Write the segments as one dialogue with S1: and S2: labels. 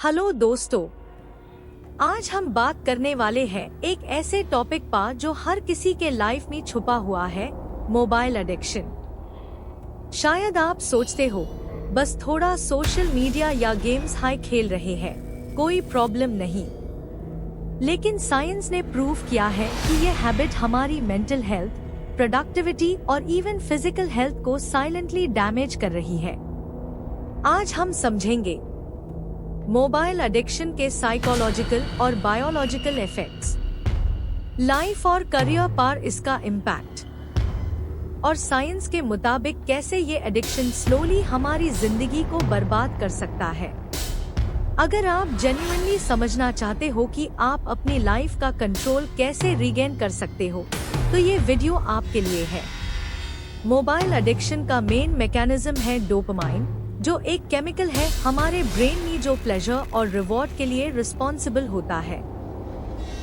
S1: Hello दोस्तों, आज हम बात करने वाले हैं एक ऐसे टॉपिक पर जो हर किसी के लाइफ में छुपा हुआ है, मोबाइल एडिक्शन। शायद आप सोचते हो बस थोड़ा सोशल मीडिया या गेम्स हाई खेल रहे हैं, कोई प्रॉब्लम नहीं। लेकिन साइंस ने प्रूव किया है कि ये हैबिट हमारी मेंटल हेल्थ, प्रोडक्टिविटी और इवन फिजिकल हेल्थ को साइलेंटली डैमेज कर रही है। आज हम समझेंगे मोबाइल एडिक्शन के साइकोलॉजिकल और बायोलॉजिकल इफेक्ट्स, लाइफ और करियर पर इसका इम्पैक्ट, और साइंस के मुताबिक कैसे ये एडिक्शन स्लोली हमारी जिंदगी को बर्बाद कर सकता है। अगर आप जेन्युइनली समझना चाहते हो कि आप अपनी लाइफ का कंट्रोल कैसे रीगेन कर सकते हो, तो ये वीडियो आपके लिए है। मोबाइल एडिक्शन का मेन मैकेनिज्म है डोपामाइन, जो एक केमिकल है हमारे ब्रेन में जो प्लेजर और रिवॉर्ड के लिए रिस्पॉन्सिबल होता है।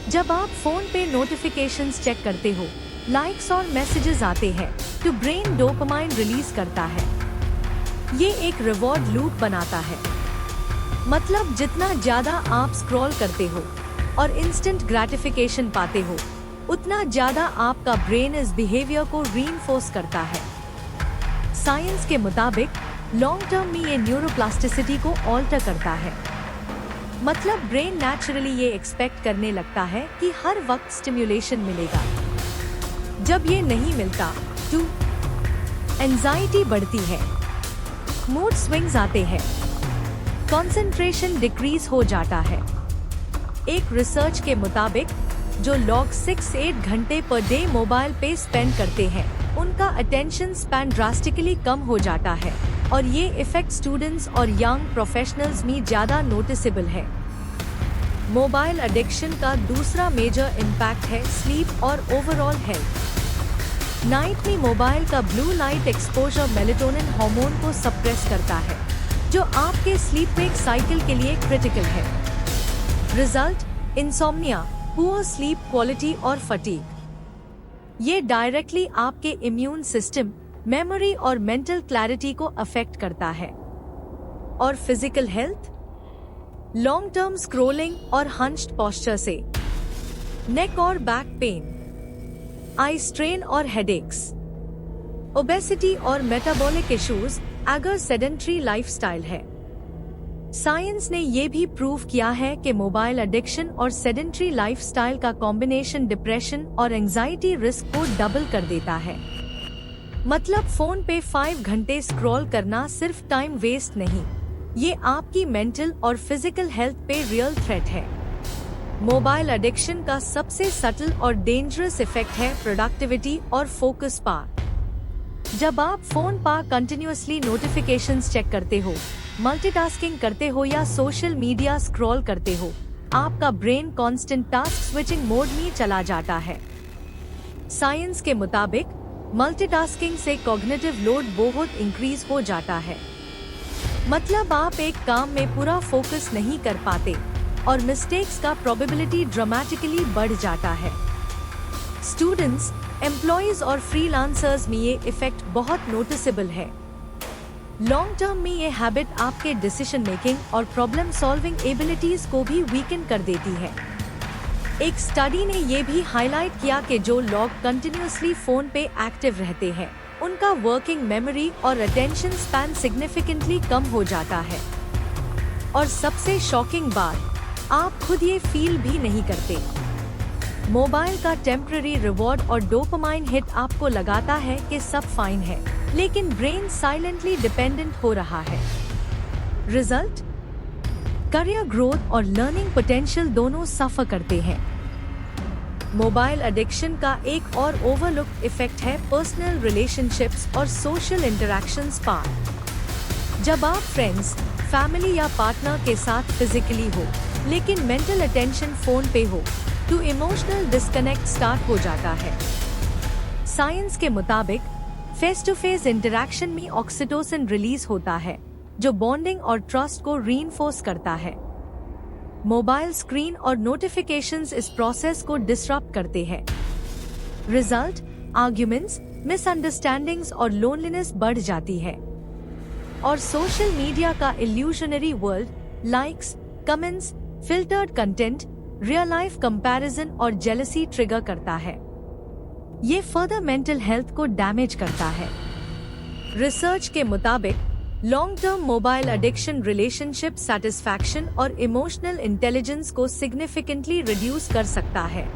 S1: जब आप फोन पे नोटिफिकेशंस चेक करते हो, लाइक्स और मैसेजेस आते हैं, तो ब्रेन डोपामाइन रिलीज करता है। ये एक रिवॉर्ड लूप बनाता है। मतलब जितना ज्यादा आप स्क्रॉल करते हो और इंस्टेंट ग्रेटिफिकेशन पाते हो, उतना ज्यादा आपका ब्रेन इस बिहेवियर को रीइंफोर्स करता है। साइंस के मुताबिक लॉन्ग टर्म में ये न्यूरोप्लास्टिसिटी को ऑल्टर करता है। मतलब ब्रेन नेचुरली ये एक्सपेक्ट करने लगता है कि हर वक्त स्टिम्युलेशन मिलेगा। जब ये नहीं मिलता तो एंजाइटी बढ़ती है, मूड स्विंग्स आते हैं, कंसंट्रेशन डिक्रीज हो जाता है। एक रिसर्च के मुताबिक जो लोग 6-8 घंटे पर डे मोबाइल पे स्पेंड करते हैं, उनका अटेंशन स्पैन ड्रास्टिकली कम हो जाता है, और ये इफेक्ट स्टूडेंट्स और यंग प्रोफेशनल्स में ज्यादा नोटिसेबल है। मोबाइल एडिक्शन का दूसरा मेजर इम्पैक्ट है स्लीप और ओवरऑल हेल्थ। नाइट में मोबाइल का blue light exposure melatonin hormone को सप्रेस करता है, जो आपके स्लीप वेक साइकिल के लिए क्रिटिकल है। Result insomnia, poor sleep quality और फटीग। ये डायरेक्टली आपके इम्यून सिस्टम, मेमोरी और मेंटल क्लैरिटी को अफेक्ट करता है। और physical health, long term scrolling और हंच्ड पोस्चर से नेक और बैक पेन, आई स्ट्रेन और हेडेक्स, ओबेसिटी और मेटाबॉलिक इश्यूज अगर सेडेंट्री लाइफस्टाइल है। साइंस ने ये भी प्रूव किया है कि मोबाइल एडिक्शन और सेडेंट्री लाइफस्टाइल का कॉम्बिनेशन डिप्रेशन और एंजाइटी रिस्क को डबल कर देता है। मतलब फोन पे 5 घंटे स्क्रॉल करना सिर्फ टाइम वेस्ट नहीं, ये आपकी मेंटल और फिजिकल हेल्थ पे रियल थ्रेट है। मोबाइल एडिक्शन का सबसे सटल और डेंजरस इफेक्ट है प्रोडक्टिविटी और फोकस पर। जब आप फोन पर कंटिन्यूअसली नोटिफिकेशंस चेक करते हो, मल्टीटास्किंग करते हो या सोशल मीडिया स्क्रॉल करते हो, आपका brain constant task switching mode में चला जाता है। साइंस के मुताबिक मल्टीटास्किंग से कॉग्निटिव लोड बहुत इंक्रीज हो जाता है। मतलब आप एक काम में पूरा फोकस नहीं कर पाते और मिस्टेक्स का प्रोबेबिलिटी ड्रामेटिकली बढ़ जाता है। स्टूडेंट्स, एम्प्लॉयज और फ्रीलांसर्स में ये इफेक्ट बहुत नोटिसेबल है। लॉन्ग टर्म में ये हैबिट आपके डिसीजन मेकिंग और प्रॉब्लम सॉल्विंग एबिलिटीज को भी वीकन कर देती है। एक स्टडी ने ये भी हाईलाइट किया कि जो लोग कंटिन्यूअसली फोन पे एक्टिव रहते हैं, उनका वर्किंग मेमोरी और अटेंशन स्पैन सिग्निफिकेंटली कम हो जाता है। और सबसे शॉकिंग बात, आप खुद ये फील भी नहीं करते। मोबाइल का टेम्पररी रिवॉर्ड और डोपामाइन हिट आपको लगाता है कि सब फाइन है, लेकिन ब्रेन साइलेंटली डिपेंडेंट हो रहा है। रिजल्ट, करियर ग्रोथ और लर्निंग पोटेंशियल दोनों सफर करते हैं। मोबाइल एडिक्शन का एक और ओवरलुक्ड इफेक्ट है पर्सनल रिलेशनशिप्स और सोशल इंटरैक्शंस पर। जब आप फ्रेंड्स, फैमिली या पार्टनर के साथ फिजिकली हो, लेकिन मेंटल अटेंशन फोन पे हो, तो इमोशनल डिस्कनेक्ट स्टार्ट हो जाता है। साइंस के मुताबिक फेस टू फेस इंटरैक्शन में ऑक्सीटोसिन रिलीज होता है, जो बॉन्डिंग और ट्रस्ट को रीइंफोर्स करता है। मोबाइल स्क्रीन और नोटिफिकेशंस इस प्रोसेस को डिसरप्ट करते हैं। रिजल्ट, आर्ग्यूमेंट्स, मिसअंडरस्टैंडिंग्स और लोनलीनेस बढ़ जाती है। और सोशल मीडिया का illusionary world, likes, comments, filtered content, real life comparison और जेलसी ट्रिगर करता है। ये फर्दर मेंटल हेल्थ को डैमेज करता है। रिसर्च के मुताबिक long term mobile addiction relationship satisfaction और इमोशनल इंटेलिजेंस को सिग्निफिकेंटली रिड्यूस कर सकता है।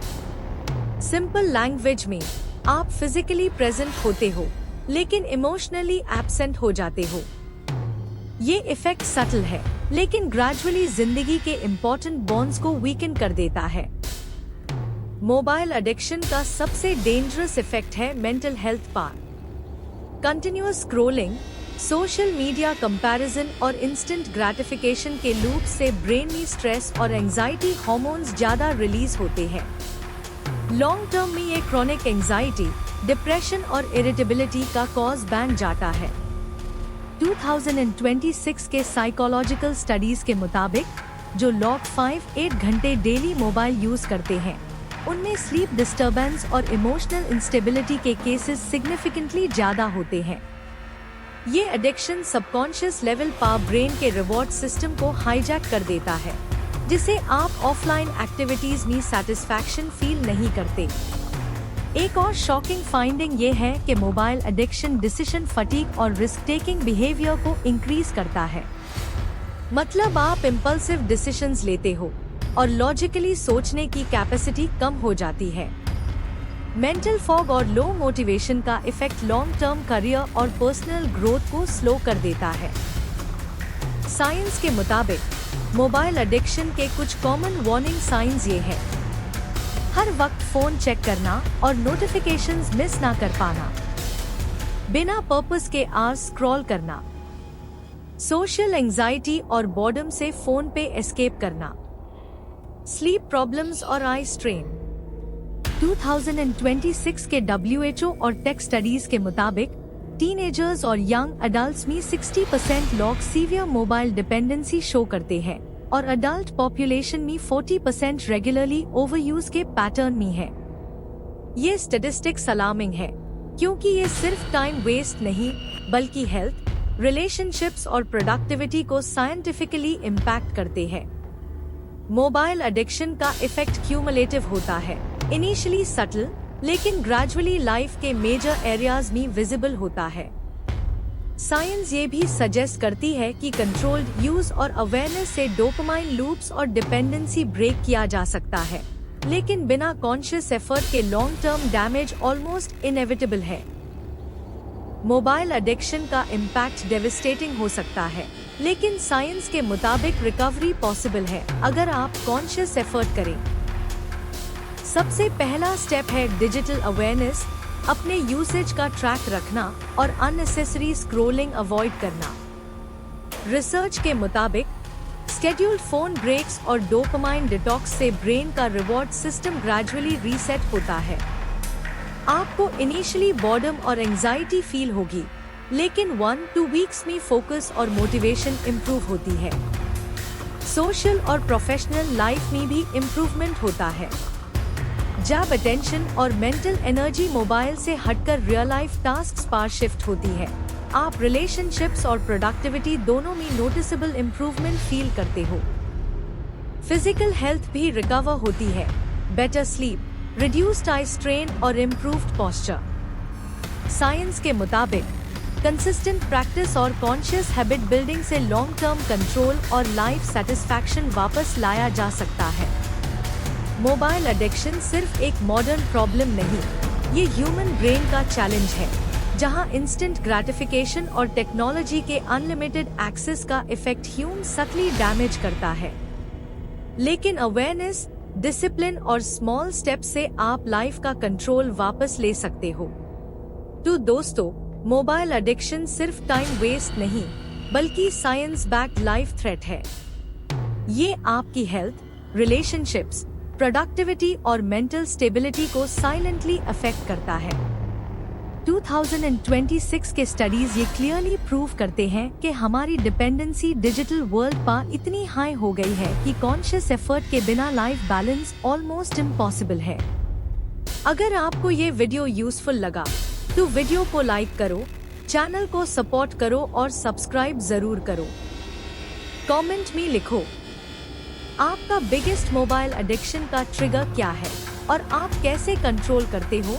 S1: सिंपल लैंग्वेज में, आप फिजिकली प्रेजेंट होते हो लेकिन इमोशनली एब्सेंट हो जाते हो। ये इफेक्ट सटल है लेकिन ग्रेजुअली जिंदगी के इम्पोर्टेंट बॉन्ड्स को वीकन कर देता है। मोबाइल एडिक्शन का सबसे डेंजरस इफेक्ट है मेंटल हेल्थ पर। Continuous scrolling, social media comparison और इंस्टेंट ग्रेटिफिकेशन के लूप से ब्रेन में स्ट्रेस और एंजाइटी हार्मोन्स ज्यादा रिलीज होते हैं। लॉन्ग टर्म में ये क्रॉनिक एंजाइटी, डिप्रेशन और इरिटेबिलिटी का कॉज बन जाता है। 2026 के साइकोलॉजिकल स्टडीज के मुताबिक जो लोग 5-8 घंटे डेली मोबाइल यूज करते हैं उनमें स्लीप डिस्टर्बेंस और इमोशनल इंस्टेबिलिटी के केसेस सिग्निफिकेंटली ज्यादा होते हैं। ये एडिक्शन सबकॉन्शियस लेवल पर ब्रेन के रिवॉर्ड सिस्टम को हाईजैक कर देता है, जिसे आप ऑफलाइन एक्टिविटीज में सैटिस्फैक्शन फील नहीं करते। एक और शॉकिंग फाइंडिंग ये है कि मोबाइल एडिक्शन डिसीजन फटीग और रिस्क टेकिंग बिहेवियर को इंक्रीज करता है। मतलब आप इम्पल्सिव डिसीजंस लेते हो और लॉजिकली सोचने की कैपेसिटी कम हो जाती है। मेंटल फॉग और लो मोटिवेशन का इफेक्ट लॉन्ग टर्म करियर और पर्सनल ग्रोथ को स्लो कर देता है। साइंस के मुताबिक मोबाइल एडिक्शन के कुछ कॉमन वार्निंग साइंस ये है: हर वक्त फोन चेक करना और नोटिफिकेशंस मिस ना कर पाना, बिना पर्पस के आवर्स स्क्रॉल करना, सोशल एंजाइटी और बॉर्डम से फोन पे एस्केप करना, स्लीप प्रॉब्लम्स और आई स्ट्रेन। 2026 के WHO और टेक स्टडीज के मुताबिक टीनेजर्स और यंग अडल्ट्स में 60% लोग सीवियर मोबाइल डिपेंडेंसी शो करते हैं और अडल्ट पॉपुलेशन में 40% रेगुलरली ओवरयूज के पैटर्न में है। ये स्टैटिस्टिक्स अलार्मिंग है क्योंकि ये सिर्फ टाइम वेस्ट नहीं बल्कि हेल्थ, रिलेशनशिप्स और प्रोडक्टिविटी को साइंटिफिकली इम्पैक्ट करते हैं। मोबाइल एडिक्शन का इफेक्ट क्यूमुलेटिव होता है, इनिशियली सटल लेकिन ग्रेजुअली लाइफ के मेजर एरियाज में विजिबल होता है। साइंस ये भी सजेस्ट करती है कि कंट्रोल्ड यूज और अवेयरनेस से डोपामाइन लूप्स और डिपेंडेंसी ब्रेक किया जा सकता है, लेकिन बिना कॉन्शियस एफर्ट के long term damage almost inevitable है। मोबाइल एडिक्शन का इम्पैक्ट डेविस्टेटिंग हो सकता है, लेकिन साइंस के मुताबिक रिकवरी पॉसिबल है अगर आप कॉन्शियस एफर्ट करें। सबसे पहला स्टेप है डिजिटल अवेयरनेस, अपने यूसेज का ट्रैक रखना और अननेसेसरी स्क्रॉलिंग अवॉइड करना। रिसर्च के मुताबिक स्केड्यूल्ड फोन ब्रेक्स और डोपामाइन डिटॉक्स से ब्रेन का रिवॉर्ड सिस्टम ग्रेजुअली रीसेट होता है। आपको इनिशियली बॉर्डम और एंजाइटी फील होगी, लेकिन 1-2 वीक्स में फोकस और मोटिवेशन इम्प्रूव होती है। सोशल और प्रोफेशनल लाइफ में भी इम्प्रूवमेंट होता है। जब अटेंशन और मेंटल एनर्जी मोबाइल से हटकर रियल लाइफ टास्क्स पर शिफ्ट होती है, आप रिलेशनशिप्स और प्रोडक्टिविटी दोनों में नोटिसेबल इम्प्रूवमेंट फील करते हो। फिजिकल हेल्थ भी रिकवर होती है, better sleep, reduced eye strain और इम्प्रूव्ड पोस्चर। साइंस के मुताबिक कंसिस्टेंट प्रैक्टिस और कॉन्शियस हैबिट बिल्डिंग से लॉन्ग टर्म कंट्रोल और लाइफ सेटिस्फैक्शन वापस लाया जा सकता है। मोबाइल एडिक्शन सिर्फ एक मॉडर्न प्रॉब्लम नहीं, ये ह्यूमन ब्रेन का चैलेंज है, जहां इंस्टेंट ग्रेटिफिकेशन और टेक्नोलॉजी के अनलिमिटेड एक्सेस का इफेक्ट ह्यूम सटली डैमेज करता है। लेकिन अवेयरनेस, डिसिप्लिन और स्मॉल स्टेप से आप लाइफ का कंट्रोल वापस ले सकते हो। तो दोस्तों, मोबाइल एडिक्शन सिर्फ टाइम वेस्ट नहीं बल्कि साइंस बैक्ड लाइफ थ्रेट है। ये आपकी हेल्थ, रिलेशनशिप्स, प्रोडक्टिविटी और मेंटल स्टेबिलिटी को साइलेंटली अफेक्ट करता है। 2026 के स्टडीज ये क्लियरली प्रूव करते हैं कि हमारी डिपेंडेंसी डिजिटल वर्ल्ड पर इतनी हाई हो गई है कि कॉन्शियस एफर्ट के बिना लाइफ बैलेंस ऑलमोस्ट इम्पॉसिबल है। अगर आपको ये वीडियो यूजफुल लगा तो वीडियो को लाइक करो, चैनल को सपोर्ट करो और सब्सक्राइब जरूर करो। कमेंट में लिखो आपका बिगेस्ट मोबाइल एडिक्शन का ट्रिगर क्या है और आप कैसे कंट्रोल करते हो?